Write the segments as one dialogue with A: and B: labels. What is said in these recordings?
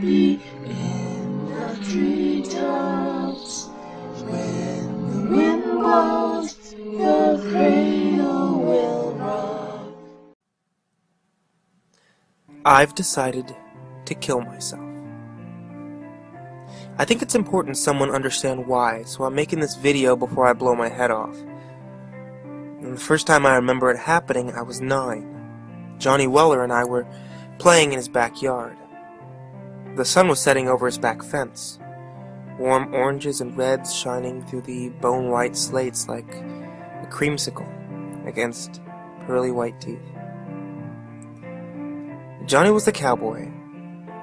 A: happy in the treetops. When the wind blows, your cradle will rock.
B: I've decided to kill myself. I think it's important someone understand why, so I'm making this video before I blow my head off. And the first time I remember it happening, I was 9. Johnny Weller and I were playing in his backyard. The sun was setting over his back fence, warm oranges and reds shining through the bone-white slates like a creamsicle against pearly white teeth. Johnny was the cowboy,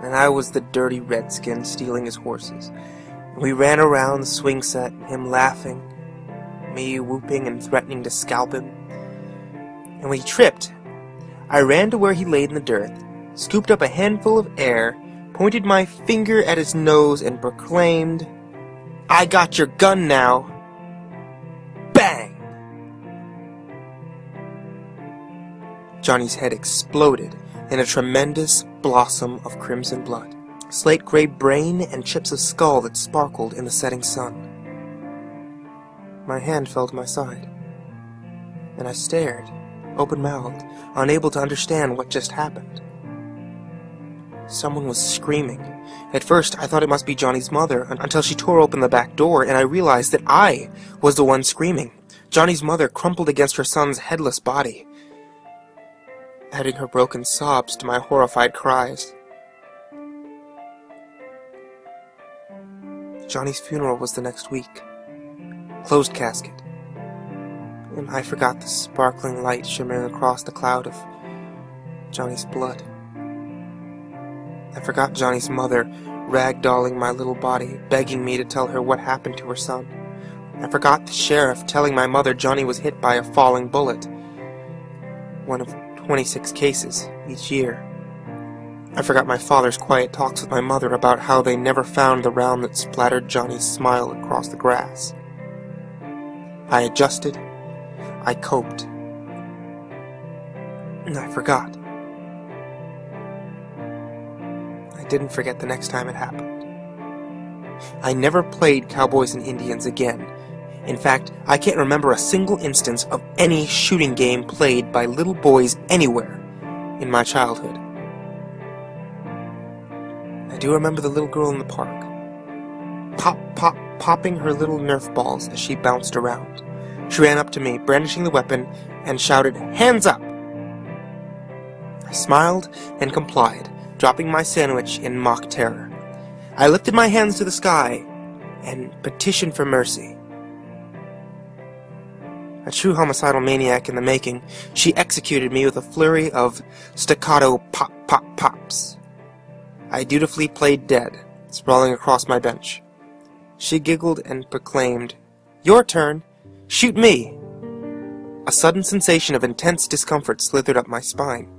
B: and I was the dirty redskin stealing his horses. We ran around the swing set, him laughing, me whooping and threatening to scalp him. And when he tripped, I ran to where he laid in the dirt, scooped up a handful of air, pointed my finger at his nose, and proclaimed, "I got your gun now!" Bang! Johnny's head exploded in a tremendous blossom of crimson blood, slate-gray brain and chips of skull that sparkled in the setting sun. My hand fell to my side, and I stared, open-mouthed, unable to understand what just happened. Someone was screaming. At first, I thought it must be Johnny's mother, until she tore open the back door, and I realized that I was the one screaming. Johnny's mother crumpled against her son's headless body, adding her broken sobs to my horrified cries. Johnny's funeral was the next week. Closed casket. And I forgot the sparkling light shimmering across the cloud of Johnny's blood. I forgot Johnny's mother ragdolling my little body, begging me to tell her what happened to her son. I forgot the sheriff telling my mother Johnny was hit by a falling bullet. One of 26 cases each year. I forgot my father's quiet talks with my mother about how they never found the round that splattered Johnny's smile across the grass. I adjusted, I coped, and I forgot. I didn't forget the next time it happened. I never played Cowboys and Indians again. In fact, I can't remember a single instance of any shooting game played by little boys anywhere in my childhood. I do remember the little girl in the park, popping her little Nerf balls as she bounced around. She ran up to me, brandishing the weapon, and shouted, "Hands up!" I smiled and complied, dropping my sandwich in mock terror. I lifted my hands to the sky and petitioned for mercy. A true homicidal maniac in the making, she executed me with a flurry of staccato pop-pop-pops. I dutifully played dead, sprawling across my bench. She giggled and proclaimed, "Your turn! Shoot me!" A sudden sensation of intense discomfort slithered up my spine.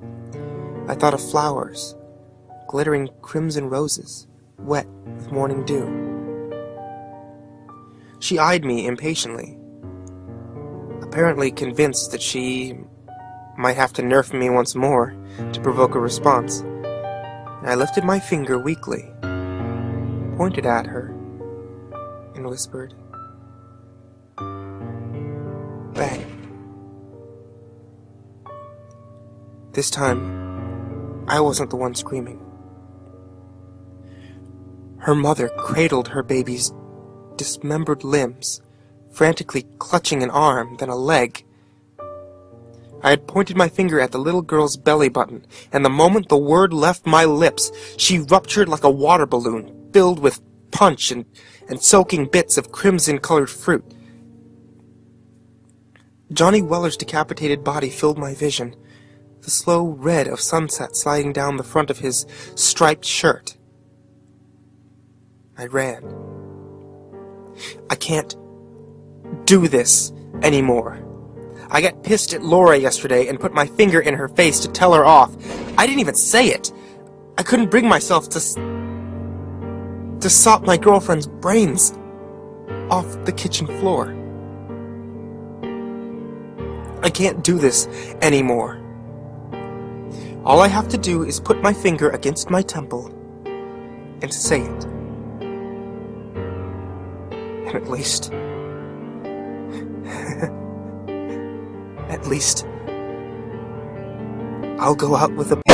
B: I thought of flowers, glittering crimson roses, wet with morning dew. She eyed me impatiently, apparently convinced that she might have to nerf me once more to provoke a response. I lifted my finger weakly, pointed at her, and whispered, "Bang." This time, I wasn't the one screaming. Her mother cradled her baby's dismembered limbs, frantically clutching an arm, then a leg. I had pointed my finger at the little girl's belly button, and the moment the word left my lips, she ruptured like a water balloon, filled with punch and soaking bits of crimson-colored fruit. Johnny Weller's decapitated body filled my vision, the slow red of sunset sliding down the front of his striped shirt. I ran. I can't do this anymore. I got pissed at Laura yesterday and put my finger in her face to tell her off. I didn't even say it. I couldn't bring myself to sop my girlfriend's brains off the kitchen floor. I can't do this anymore. All I have to do is put my finger against my temple and to say it. And at least, I'll go out with a